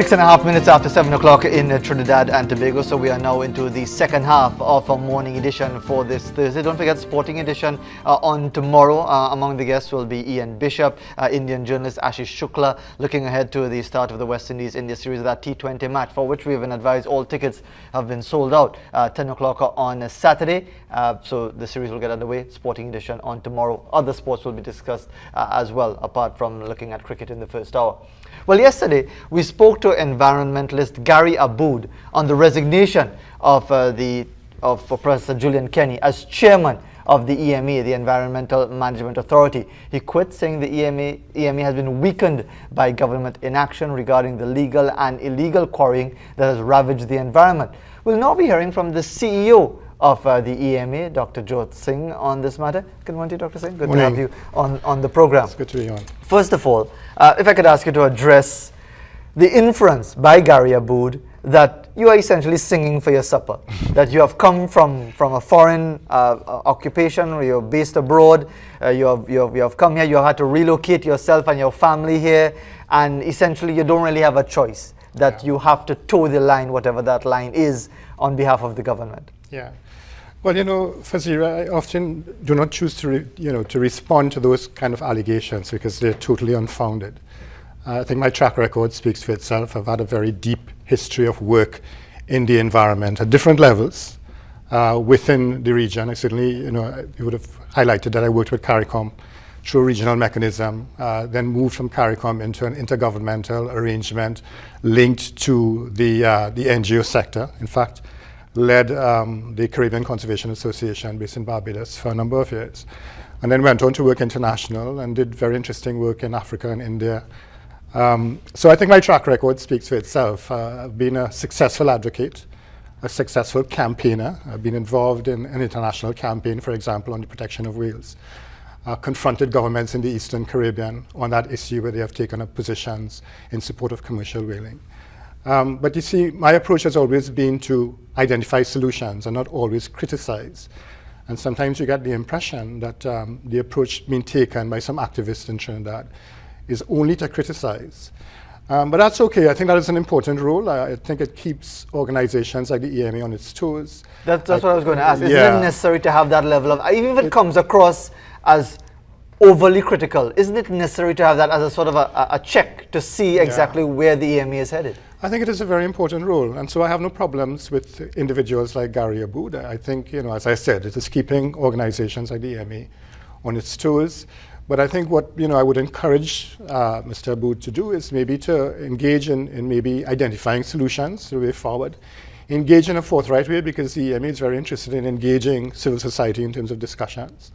6.5 minutes after 7 o'clock in Trinidad and Tobago, so we are now into the second half of our morning edition for this Thursday. Don't forget Sporting Edition on tomorrow. Among the guests will be Ian Bishop, Indian journalist Ashish Shukla, looking ahead to the start of the West Indies-India series, that T20 match, for which we have been advised all tickets have been sold out. 10 o'clock on Saturday, so the series will get underway. Sporting Edition on tomorrow. Other sports will be discussed as well, apart from looking at cricket in the first hour. Well, yesterday we spoke to environmentalist Gary Aboud on the resignation of Professor Julian Kenny as chairman of the EMA, the Environmental Management Authority. He quit, saying the EMA has been weakened by government inaction regarding the legal and illegal quarrying that has ravaged the environment. We'll now be hearing from the CEO of the EMA, Dr. Joth SIngh, on this matter. Good morning, Dr. Singh. Good to have you on the program. It's good to be on. First of all, if I could ask you to address the inference by Gary Aboud that you are essentially singing for your supper, that you have come from a foreign occupation, or you're based abroad, you have come here, you have had to relocate yourself and your family here, and essentially you don't really have a choice, that you have to toe the line, whatever that line is, on behalf of the government. Yeah. Well, Fazira, I often do not choose to respond to those kind of allegations because they're totally unfounded. I think my track record speaks for itself. I've had a very deep history of work in the environment at different levels within the region. I certainly, you would have highlighted that I worked with CARICOM through a regional mechanism, then moved from CARICOM into an intergovernmental arrangement linked to the NGO sector. In fact, led the Caribbean Conservation Association based in Barbados for a number of years, and then went on to work international and did very interesting work in Africa and India. So I think my track record speaks for itself. I've been a successful advocate, a successful campaigner. I've been involved in an international campaign, for example, on the protection of whales. Confronted governments in the Eastern Caribbean on that issue where they have taken up positions in support of commercial whaling. But you see, my approach has always been to identify solutions and not always criticize. And sometimes you get the impression that the approach being taken by some activists in Trinidad is only to criticize. But that's okay. I think that is an important role. I think it keeps organizations like the EMA on its toes. That's what I was going to ask. Isn't it necessary to have that level of, even if it comes across as overly critical, isn't it necessary to have that as a sort of a check to see exactly where the EMA is headed? I think it is a very important role, and so I have no problems with individuals like Gary Aboud. I think, as I said, it is keeping organizations like the EMA on its toes. But I think what I would encourage Mr. Aboud to do is maybe to engage in maybe identifying solutions, the way forward, engage in a forthright way, because the EMA is very interested in engaging civil society in terms of discussions.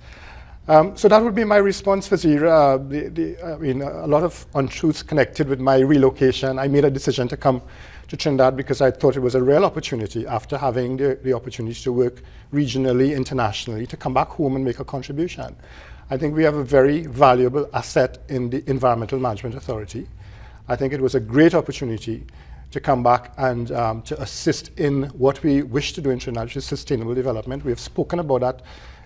So that would be my response, Fazira. A lot of untruths connected with my relocation. I made a decision to come to Trinidad because I thought it was a real opportunity, after having the opportunity to work regionally, internationally, to come back home and make a contribution. I think we have a very valuable asset in the Environmental Management Authority. I think it was a great opportunity to come back and to assist in what we wish to do in Trinidad, which is sustainable development. We have spoken about that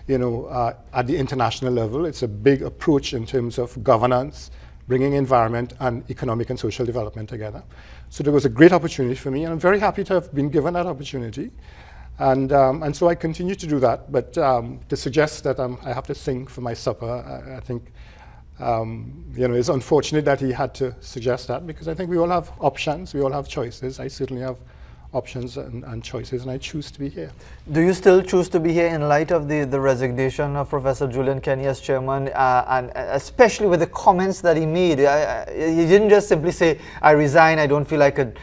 at the international level. It's a big approach in terms of governance, bringing environment and economic and social development together. So there was a great opportunity for me, and I'm very happy to have been given that opportunity. And so I continue to do that. But to suggest that I have to sing for my supper, I think it's unfortunate that he had to suggest that, because I think we all have options, we all have choices. I certainly have options and choices, and I choose to be here. Do you still choose to be here in light of the resignation of Professor Julian Kenny as chairman, and especially with the comments that he made? He didn't just simply say, I resign, I don't feel I could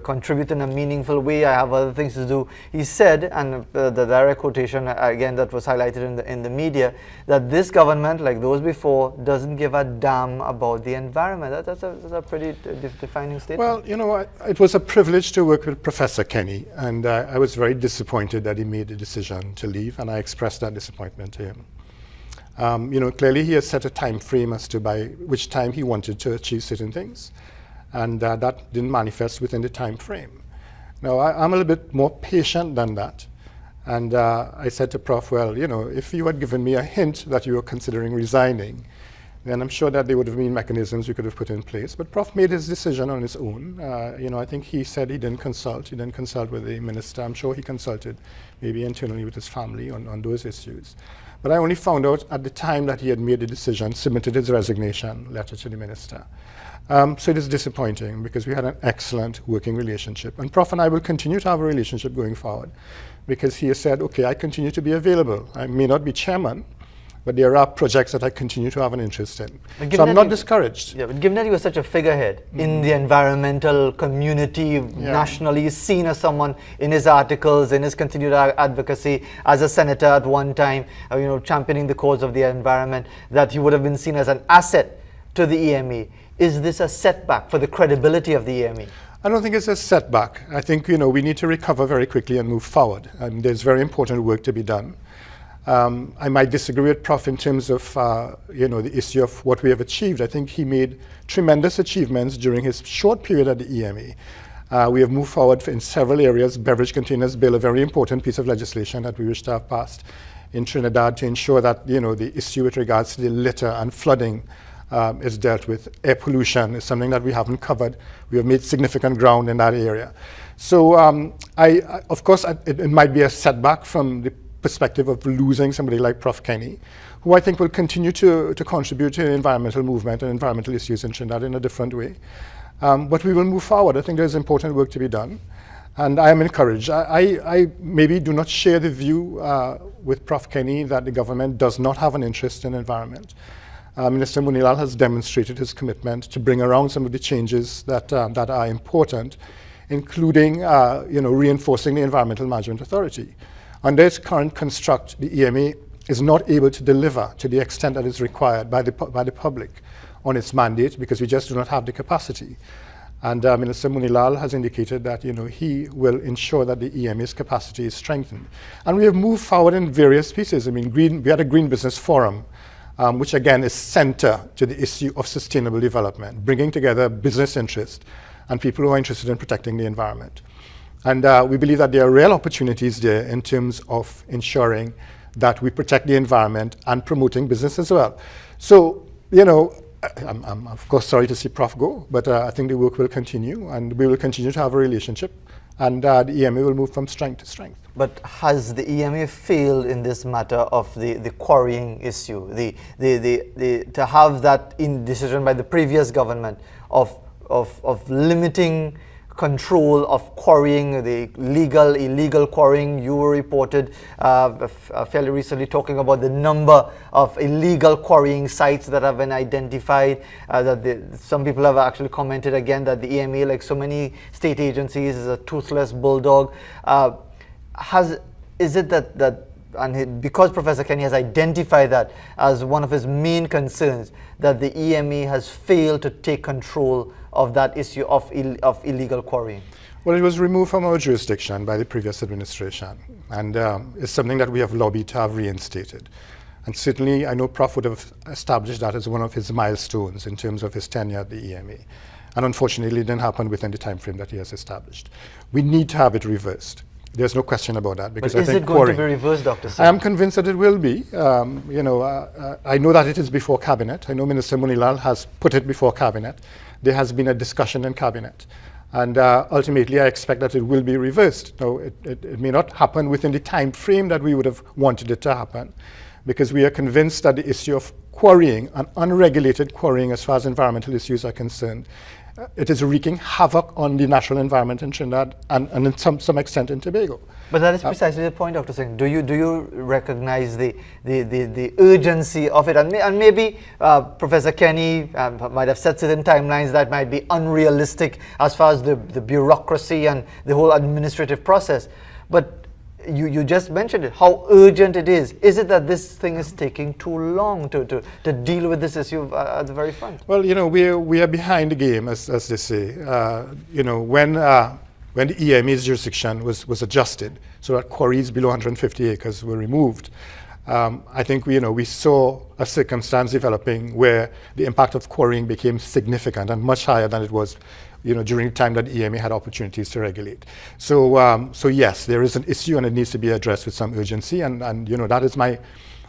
contribute in a meaningful way, I have other things to do. He said, and the direct quotation again that was highlighted in the media, that this government, like those before, doesn't give a damn about the environment. That's a pretty defining statement. Well, it was a privilege to work with Professor Kenny, and I was very disappointed that he made the decision to leave, and I expressed that disappointment to him. Clearly he has set a time frame as to by which time he wanted to achieve certain things, and that didn't manifest within the time frame. Now, I'm a little bit more patient than that, and I said to Prof, well, if you had given me a hint that you were considering resigning, then I'm sure that there would have been mechanisms we could have put in place. But Prof made his decision on his own. I think he said he didn't consult. He didn't consult with the minister. I'm sure he consulted maybe internally with his family on those issues. But I only found out at the time that he had made the decision, submitted his resignation letter to the minister. So it is disappointing because we had an excellent working relationship. And Prof and I will continue to have a relationship going forward because he has said, okay, I continue to be available. I may not be chairman, but there are projects that I continue to have an interest in. So I'm not discouraged. Yeah, but given that you were such a figurehead in the environmental community, nationally seen as someone in his articles, in his continued advocacy, as a senator at one time, championing the cause of the environment, that he would have been seen as an asset to the EMA. Is this a setback for the credibility of the EMA? I don't think it's a setback. I think we need to recover very quickly and move forward. And there's very important work to be done. I might disagree with Prof in terms of the issue of what we have achieved. I think he made tremendous achievements during his short period at the EMA. We have moved forward in several areas. Beverage Containers Bill, a very important piece of legislation that we wish to have passed in Trinidad to ensure that the issue with regards to the litter and flooding is dealt with. Air pollution is something that we haven't covered. We have made significant ground in that area. So of course, it might be a setback from the perspective of losing somebody like Prof Kenny, who I think will continue to contribute to the environmental movement and environmental issues in Trinidad in a different way. But we will move forward. I think there's important work to be done. And I am encouraged. I maybe do not share the view with Prof Kenny that the government does not have an interest in environment. Minister Munilal has demonstrated his commitment to bring around some of the changes that are important, including reinforcing the Environmental Management Authority. Under its current construct, the EMA is not able to deliver to the extent that is required by the public on its mandate because we just do not have the capacity. And Minister Munilal has indicated that he will ensure that the EMA's capacity is strengthened. And we have moved forward in various pieces. I mean, we had a Green Business Forum, which again is center to the issue of sustainable development, bringing together business interest and people who are interested in protecting the environment. And we believe that there are real opportunities there in terms of ensuring that we protect the environment and promoting business as well. So, I'm of course sorry to see Prof go, but I think the work will continue and we will continue to have a relationship and the EMA will move from strength to strength. But has the EMA failed in this matter of the quarrying issue? To have that decision by the previous government of limiting control of quarrying, the illegal quarrying. You were reported fairly recently talking about the number of illegal quarrying sites that have been identified. Some people have actually commented again that the EMA, like so many state agencies, is a toothless bulldog. Is it that because Professor Kenny has identified that as one of his main concerns, that the EMA has failed to take control of that issue of illegal quarrying? Well, it was removed from our jurisdiction by the previous administration, and it's something that we have lobbied to have reinstated. And certainly, I know Prof would have established that as one of his milestones in terms of his tenure at the EMA. And unfortunately, it didn't happen within the time frame that he has established. We need to have it reversed. There's no question about that. Because but is it going to be reversed, Dr. Singh? I am convinced that it will be. I know that it is before Cabinet. I know Minister Munilal has put it before Cabinet. There has been a discussion in Cabinet. And ultimately, I expect that it will be reversed. Now, it may not happen within the time frame that we would have wanted it to happen, because we are convinced that the issue of quarrying and unregulated quarrying as far as environmental issues are concerned, it is wreaking havoc on the natural environment in Trinidad and in some extent in Tobago. But that is precisely the point, Dr. Singh. Do you recognize the urgency of it? And maybe Professor Kenny might have set certain timelines that might be unrealistic as far as the bureaucracy and the whole administrative process. But you just mentioned it, how urgent it is. Is it that this thing is taking too long to deal with this issue at the very front? Well, we are behind the game, as they say. When the EMA's jurisdiction was adjusted so that quarries below 150 acres were removed, I think we saw a circumstance developing where the impact of quarrying became significant and much higher than it was during the time that EMA had opportunities to regulate. So yes, there is an issue and it needs to be addressed with some urgency, and that is my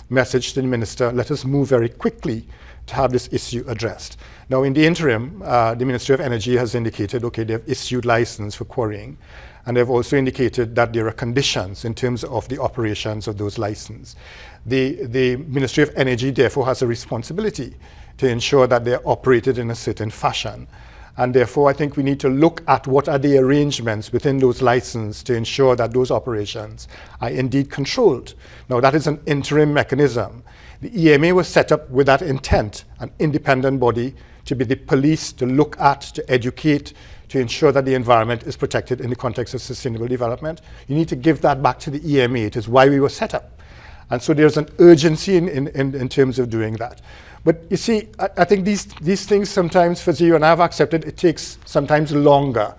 message to the minister. Let us move very quickly to have this issue addressed. Now, in the interim, the Ministry of Energy has indicated, okay, they've issued license for quarrying, and they've also indicated that there are conditions in terms of the operations of those licenses. The Ministry of Energy, therefore, has a responsibility to ensure that they're operated in a certain fashion. And therefore, I think we need to look at what are the arrangements within those licenses to ensure that those operations are indeed controlled. Now, that is an interim mechanism. The EMA was set up with that intent, an independent body to be the police, to look at, to educate, to ensure that the environment is protected in the context of sustainable development. You need to give that back to the EMA. It is why we were set up. And so there's an urgency in terms of doing that. But you see, I think these things sometimes, for you and I have accepted, it takes sometimes longer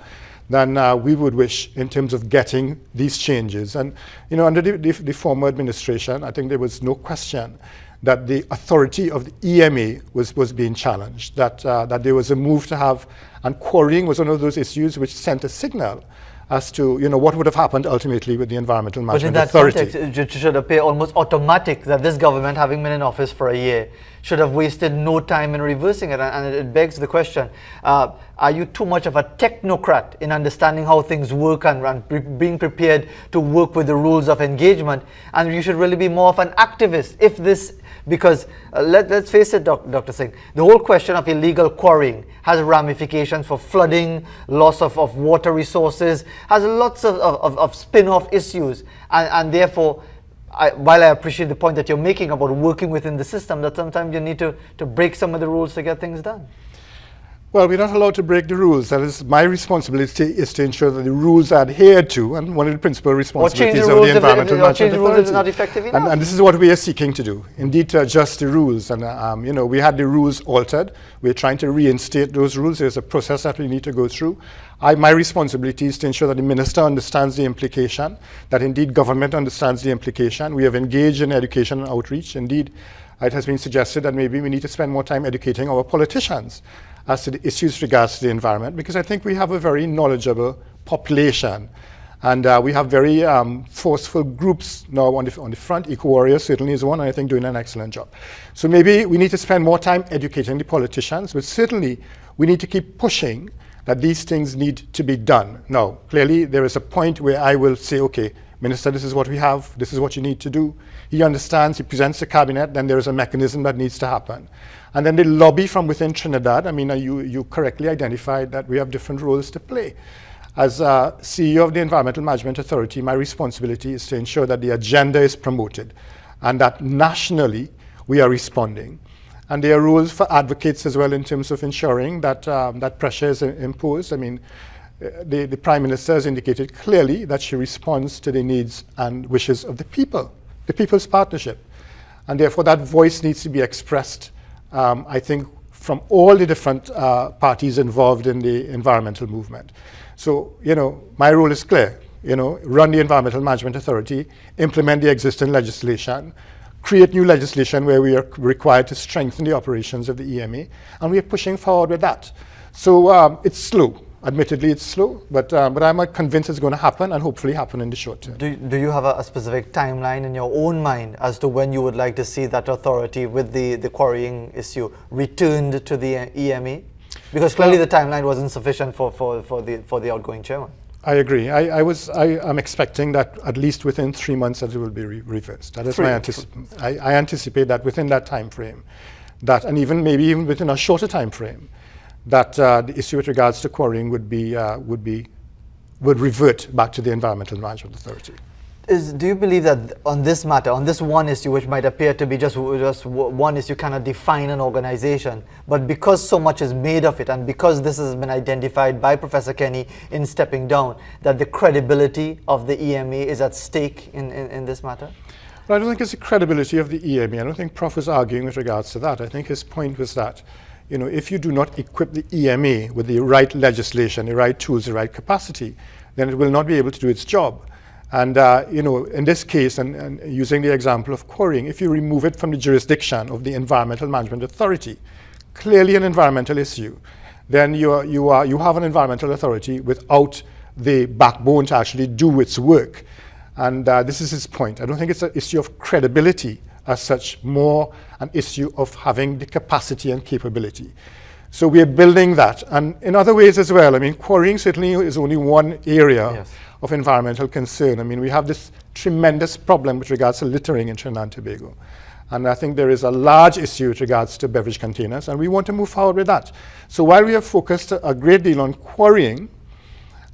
than we would wish in terms of getting these changes. And under the former administration, I think there was no question that the authority of the EMA was being challenged, that there was a move to have, and quarrying was one of those issues which sent a signal as to what would have happened ultimately with the Environmental Management Authority. But in that context, it should appear almost automatic that this government, having been in office for a year, should have wasted no time in reversing it. And it begs the question, are you too much of a technocrat in understanding how things work and being prepared to work with the rules of engagement? And you should really be more of an activist if this, because let's face it, Dr. Singh, the whole question of illegal quarrying has ramifications for flooding, loss of water resources, has lots of spin-off issues. And therefore, while I appreciate the point that you're making about working within the system, that sometimes you need to break some of the rules to get things done. Well, we're not allowed to break the rules. That is, my responsibility is to ensure that the rules are adhered to, and one of the principal responsibilities of the Environmental Management Authority. Is not effective enough. And this is what we are seeking to do, indeed, to adjust the rules. And we had the rules altered. We're trying to reinstate those rules. There's a process that we need to go through. My responsibility is to ensure that the minister understands the implication, that indeed government understands the implication. We have engaged in education and outreach. Indeed, it has been suggested that maybe we need to spend more time educating our politicians as to the issues regards to the environment, because I think we have a very knowledgeable population, and we have very forceful groups now on the front. Eco-Warriors certainly is one, and I think doing an excellent job. So maybe we need to spend more time educating the politicians, but certainly we need to keep pushing that these things need to be done. Now, clearly there is a point where I will say, okay, Minister, this is what we have, this is what you need to do. He understands, he presents the cabinet, then there is a mechanism that needs to happen. And then the lobby from within Trinidad, I mean, you correctly identified that we have different roles to play. As CEO of the Environmental Management Authority, my responsibility is to ensure that the agenda is promoted and that nationally we are responding. And there are rules for advocates as well in terms of ensuring that that pressure is imposed. I mean, the Prime Minister has indicated clearly that she responds to the needs and wishes of the people, the People's Partnership. And therefore that voice needs to be expressed, I think, from all the different parties involved in the environmental movement. So, my role is clear, run the Environmental Management Authority, implement the existing legislation, create new legislation where we are required to strengthen the operations of the EMA, and we are pushing forward with that. So it's slow. Admittedly, it's slow, but I'm convinced it's going to happen and hopefully happen in the short term. Do you have a specific timeline in your own mind as to when you would like to see that authority with the quarrying issue returned to the EMA? Because clearly the timeline wasn't sufficient for the outgoing chairman. I agree. I'm expecting that at least within 3 months that it will be reversed. That is my anticipation. I anticipate that within that time frame, and maybe even within a shorter time frame, that the issue with regards to quarrying would revert back to the Environmental Management Authority. Do you believe that on this matter, on this one issue, which might appear to be just one issue, cannot define an organization, but because so much is made of it, and because this has been identified by Professor Kenny in stepping down, that the credibility of the EMA is at stake in this matter? Well, I don't think it's the credibility of the EMA. I don't think Prof was arguing with regards to that. I think his point was that if you do not equip the EMA with the right legislation, the right tools, the right capacity, then it will not be able to do its job. And in this case, and using the example of quarrying, if you remove it from the jurisdiction of the Environmental Management Authority, clearly an environmental issue, then you have an environmental authority without the backbone to actually do its work. And this is his point. I don't think it's an issue of credibility as such more an issue of having the capacity and capability. So we are building that. And in other ways as well, I mean, quarrying certainly is only one area of environmental concern. I mean, we have this tremendous problem with regards to littering in Trinidad and Tobago. And I think there is a large issue with regards to beverage containers, and we want to move forward with that. So while we have focused a great deal on quarrying,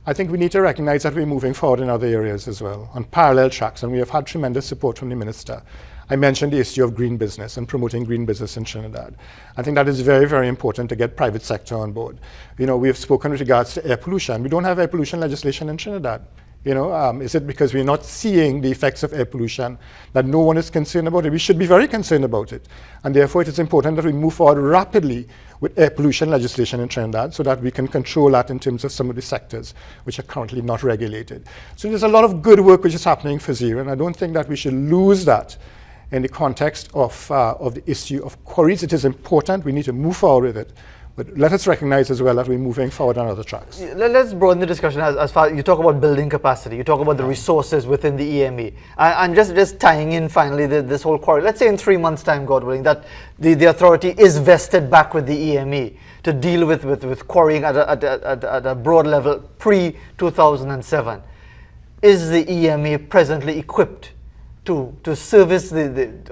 I think we need to recognize that we're moving forward in other areas as well, on parallel tracks, and we have had tremendous support from the Minister. I mentioned the issue of green business and promoting green business in Trinidad. I think that is very, very important to get private sector on board. You know, we have spoken with regards to air pollution. We don't have air pollution legislation in Trinidad. You know, is it because we're not seeing the effects of air pollution that no one is concerned about it? We should be very concerned about it. And therefore, it is important that we move forward rapidly with air pollution legislation in Trinidad so that we can control that in terms of some of the sectors which are currently not regulated. So there's a lot of good work which is happening for Zero, and I don't think that we should lose that in the context of the issue of quarries. It is important. We need to move forward with it. But let us recognize as well that we're moving forward on other tracks. Let's broaden the discussion as far you talk about building capacity, you talk about the resources within the EMA. And just tying in finally this whole quarry. Let's say in 3 months' time, God willing, that the authority is vested back with the EMA to deal with quarrying at a broad level pre-2007. Is the EMA presently equipped to service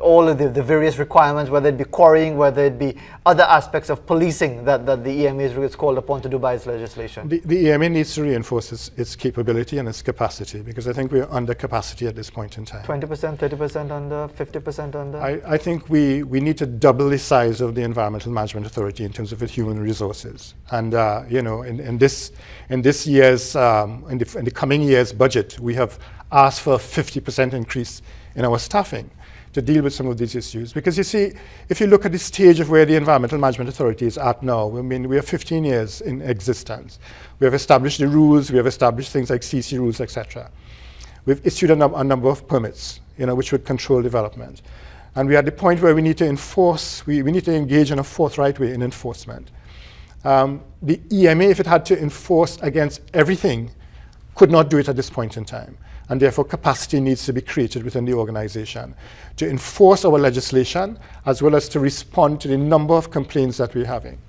all of the various requirements, whether it be quarrying, whether it be other aspects of policing that the EMA is called upon to do by its legislation? The EMA needs to reinforce its capability and its capacity, because I think we're under capacity at this point in time. 20%, 30% under, 50% under? I think we need to double the size of the Environmental Management Authority in terms of its human resources. And you know, in this year's, in the coming year's budget, we have asked for a 50% increase in our staffing to deal with some of these issues. Because you see, if you look at the stage of where the Environmental Management Authority is at now, I mean, we are 15 years in existence. We have established the rules, we have established things like CC rules, etc. We've issued a number of permits, you know, which would control development. And we're at the point where we need to enforce, we need to engage in a forthright way in enforcement. The EMA, if it had to enforce against everything, could not do it at this point in time. And therefore capacity needs to be created within the organization to enforce our legislation as well as to respond to the number of complaints that we're having.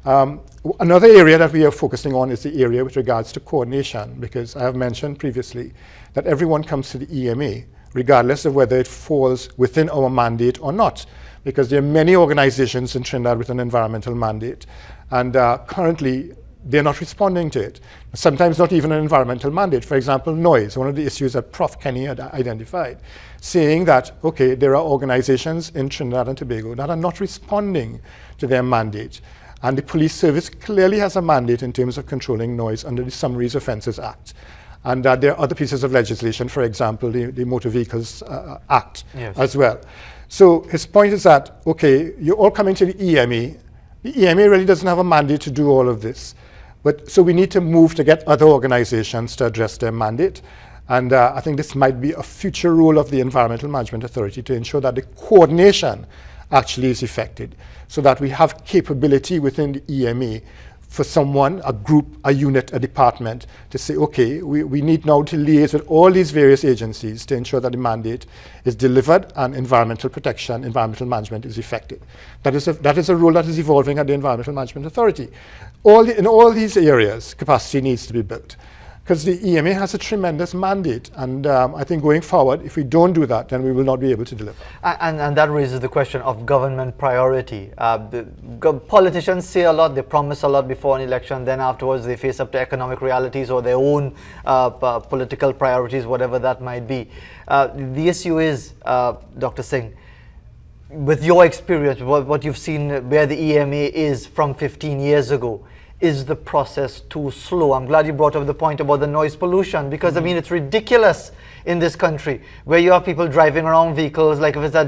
Another area that we are focusing on is the area with regards to coordination, because I have mentioned previously that everyone comes to the EMA regardless of whether it falls within our mandate or not, because there are many organizations in Trinidad with an environmental mandate, and currently they're not responding to it. Sometimes not even an environmental mandate. For example, noise, one of the issues that Prof. Kenny had identified, saying that, okay, there are organizations in Trinidad and Tobago that are not responding to their mandate. And the police service clearly has a mandate in terms of controlling noise under the Summaries Offences Act. And there are other pieces of legislation, for example, the Motor Vehicles Act as well. So his point is that, okay, you're all coming to the EMA. The EMA really doesn't have a mandate to do all of this. But so we need to move to get other organizations to address their mandate. And I think this might be a future role of the Environmental Management Authority to ensure that the coordination actually is effected, so that we have capability within the EMA for someone, a group, a unit, a department to say, okay, we need now to liaise with all these various agencies to ensure that the mandate is delivered and environmental protection, environmental management is effective. That is a role that is evolving at the Environmental Management Authority. In all these areas, capacity needs to be built, because the EMA has a tremendous mandate, and I think going forward, if we don't do that, then we will not be able to deliver. And that raises the question of government priority. Politicians say a lot, they promise a lot before an election, then afterwards they face up to economic realities or their own political priorities, whatever that might be. The issue is, Dr. Singh, with your experience, what you've seen where the EMA is from 15 years ago, is the process too slow? I'm glad you brought up the point about the noise pollution, because I mean, it's ridiculous in this country where you have people driving around vehicles like if they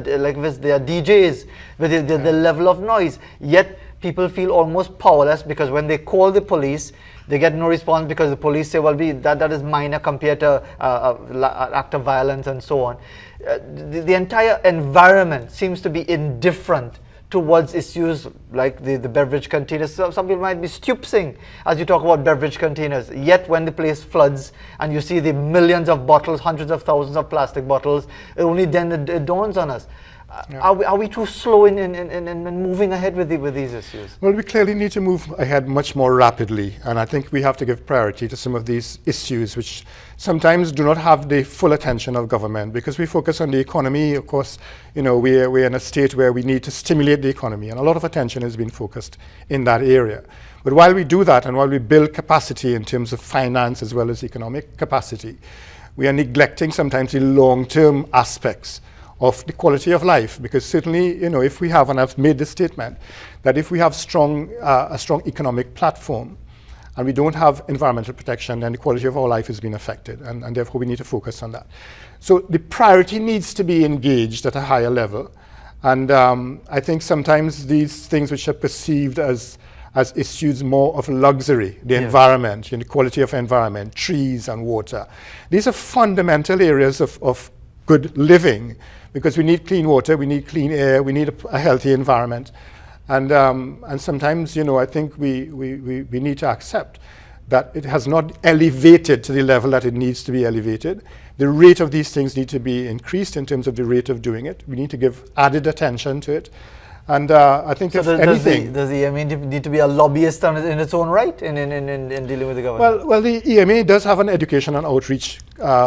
are DJs with the level of noise, yet people feel almost powerless, because when they call the police, they get no response because the police say, well, that is minor compared to act of violence and so on. The entire environment seems to be indifferent towards issues like the beverage containers. So some people might be stupsing as you talk about beverage containers, yet when the place floods and you see the millions of bottles, hundreds of thousands of plastic bottles, only then it dawns on us. Are we too slow in moving ahead with these issues? Well, we clearly need to move ahead much more rapidly, and I think we have to give priority to some of these issues which sometimes do not have the full attention of government, because we focus on the economy. Of course, we're in a state where we need to stimulate the economy, and a lot of attention has been focused in that area. But while we do that, and while we build capacity in terms of finance as well as economic capacity, we are neglecting sometimes the long-term aspects of the quality of life, because certainly, if we have, and I've made this statement, that if we have a strong economic platform and we don't have environmental protection, then the quality of our life has been affected, and therefore we need to focus on that. So the priority needs to be engaged at a higher level, and I think sometimes these things which are perceived as issues more of luxury, the environment, the quality of environment, trees and water, these are fundamental areas of good living, because we need clean water, we need clean air, we need a healthy environment. And sometimes, I think we need to accept that it has not elevated to the level that it needs to be elevated. The rate of these things need to be increased in terms of the rate of doing it. We need to give added attention to it. And I think does the EMA need to be a lobbyist in its own right in dealing with the government? Well, the EMA does have an education and outreach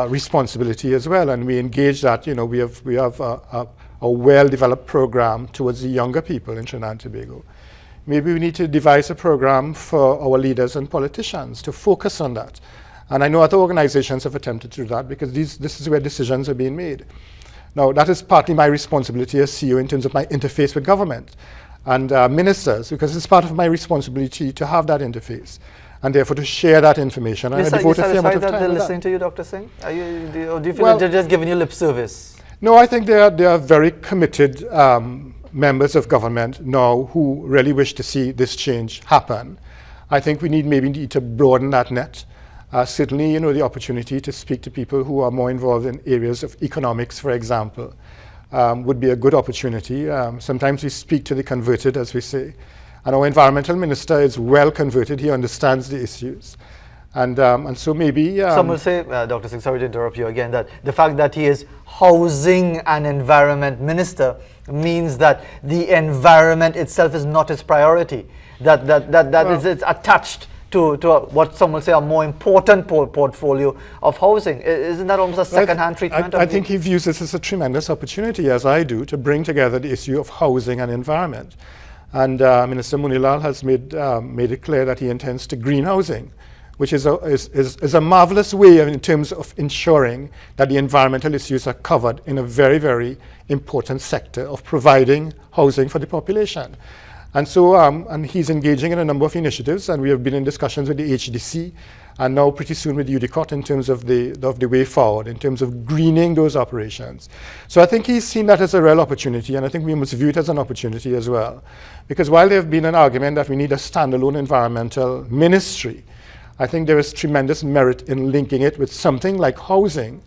responsibility as well, and we engage that. We have a well-developed program towards the younger people in Trinidad and Tobago. Maybe we need to devise a program for our leaders and politicians to focus on that. And I know other organizations have attempted to do that, because this is where decisions are being made. Now, that is partly my responsibility as CEO in terms of my interface with government and ministers, because it's part of my responsibility to have that interface and therefore to share that information. You're satisfied that they're listening to you, Dr. Singh? Or do you feel that they're just giving you lip service? No, I think they are very committed members of government now who really wish to see this change happen. I think we need to broaden that net. Certainly, the opportunity to speak to people who are more involved in areas of economics, for example, would be a good opportunity. Sometimes we speak to the converted, as we say. And our environmental minister is well converted. He understands the issues. And so maybe... Some will say, Dr. Singh, sorry to interrupt you again, that the fact that he is housing and environment minister means that the environment itself is not his priority. It's attached to what some will say a more important portfolio of housing. Isn't that almost a second-hand treatment? I think he views this as a tremendous opportunity, as I do, to bring together the issue of housing and environment. And Minister Munilal has made it clear that he intends to green housing, which is a marvelous way in terms of ensuring that the environmental issues are covered in a very, very important sector of providing housing for the population. And so and he's engaging in a number of initiatives, and we have been in discussions with the HDC and now pretty soon with UDICOT in terms of the way forward, in terms of greening those operations. So I think he's seen that as a real opportunity, and I think we must view it as an opportunity as well. Because while there have been an argument that we need a standalone environmental ministry, I think there is tremendous merit in linking it with something like housing,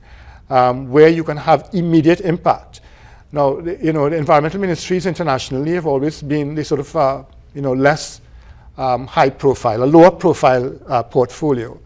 where you can have immediate impact. Now, the environmental ministries internationally have always been the sort of, less high profile, a lower profile portfolio.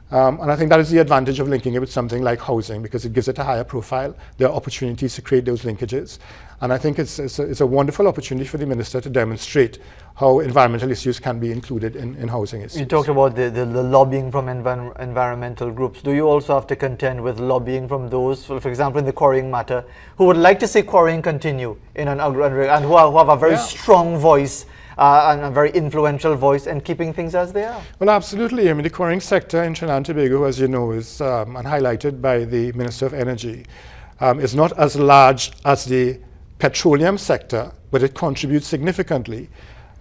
And I think that is the advantage of linking it with something like housing, because it gives it a higher profile. There are opportunities to create those linkages. And I think it's a wonderful opportunity for the minister to demonstrate how environmental issues can be included in housing issues. You talked about the lobbying from environmental groups. Do you also have to contend with lobbying from those, for example, in the quarrying matter, who would like to see quarrying continue and who have a very strong voice and a very influential voice in keeping things as they are? Well, absolutely. I mean, the quarrying sector in Trinidad and Tobago, as you know, is and highlighted by the Minister of Energy, is not as large as the petroleum sector, but it contributes significantly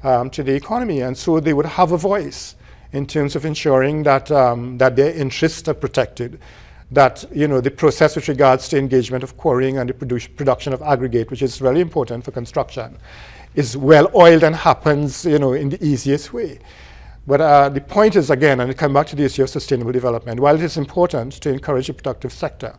to the economy, and so they would have a voice in terms of ensuring that that their interests are protected, that the process with regards to engagement of quarrying and the production of aggregate, which is really important for construction, is well oiled and happens in the easiest way. But the point is, again, and I come back to the issue of sustainable development, while it is important to encourage a productive sector,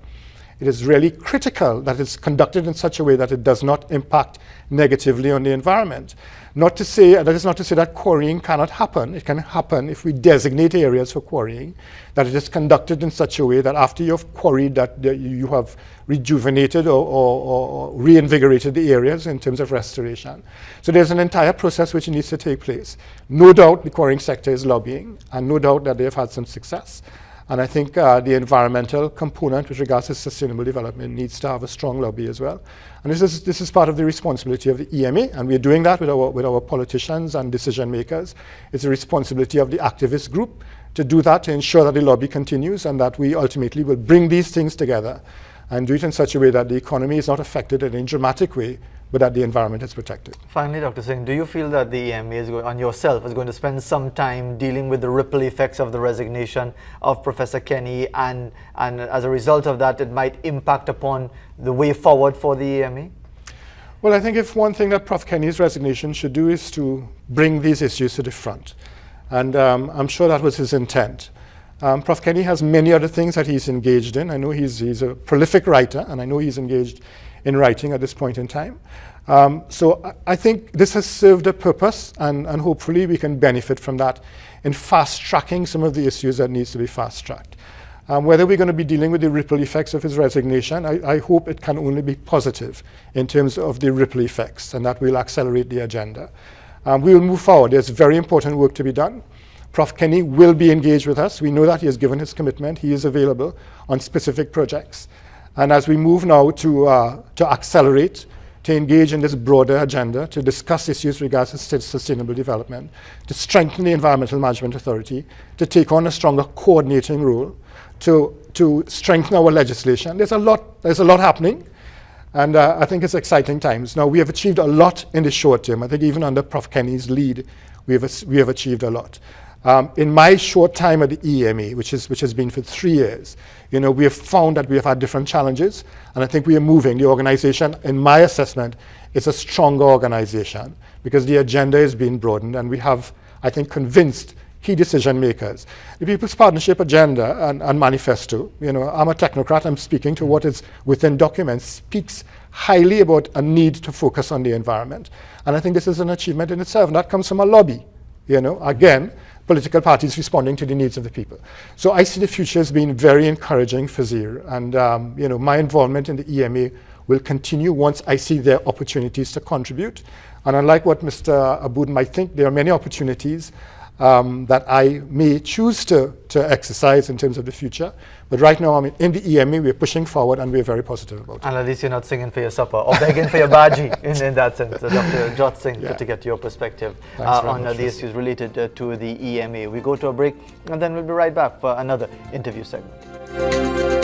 it is really critical that it's conducted in such a way that it does not impact negatively on the environment. That is not to say that quarrying cannot happen. It can happen if we designate areas for quarrying, that it is conducted in such a way that after you've quarried, that you have rejuvenated or reinvigorated the areas in terms of restoration. So there's an entire process which needs to take place. No doubt the quarrying sector is lobbying, and no doubt that they've had some success. And I think the environmental component with regards to sustainable development needs to have a strong lobby as well. And this is part of the responsibility of the EMA, and we're doing that with our politicians and decision makers. It's a responsibility of the activist group to do that, to ensure that the lobby continues and that we ultimately will bring these things together and do it in such a way that the economy is not affected in a dramatic way, but that the environment is protected. Finally, Dr. Singh, do you feel that the EMA is going to spend some time dealing with the ripple effects of the resignation of Professor Kenny, and as a result of that, it might impact upon the way forward for the EMA? Well, I think if one thing that Prof. Kenny's resignation should do is to bring these issues to the front. And I'm sure that was his intent. Prof. Kenny has many other things that he's engaged in. I know he's a prolific writer, and I know he's engaged in writing at this point in time. So I think this has served a purpose, and hopefully we can benefit from that in fast-tracking some of the issues that needs to be fast-tracked. Whether we're going to be dealing with the ripple effects of his resignation, I hope it can only be positive in terms of the ripple effects, and that will accelerate the agenda. We will move forward. There's very important work to be done. Prof. Kenny will be engaged with us. We know that he has given his commitment. He is available on specific projects. And as we move now to accelerate, to engage in this broader agenda, to discuss issues regards to sustainable development, to strengthen the Environmental Management Authority, to take on a stronger coordinating role, to strengthen our legislation. There's a lot happening, and I think it's exciting times. Now, we have achieved a lot in the short term. I think even under Prof. Kenny's lead, we have achieved a lot. In my short time at the EMA, which has been for 3 years, we have found that we have had different challenges, and I think we are moving. The organization, in my assessment, is a stronger organization because the agenda is being broadened, and we have, I think, convinced key decision makers. The People's Partnership Agenda and Manifesto, I'm a technocrat, I'm speaking to what is within documents, speaks highly about a need to focus on the environment. And I think this is an achievement in itself, and that comes from a lobby, again, political parties responding to the needs of the people. So I see the future as being very encouraging for ZIR, and my involvement in the EMA will continue once I see there are opportunities to contribute. And unlike what Mr. Aboud might think, there are many opportunities that I may choose to exercise in terms of the future. But right now, in the EMA, we're pushing forward, and we're very positive about it. And at least you're not singing for your supper or begging for your bhaji in that sense. Dr. Joth SIngh, good to get your perspective on the issues related to the EMA. We go to a break, and then we'll be right back for another interview segment.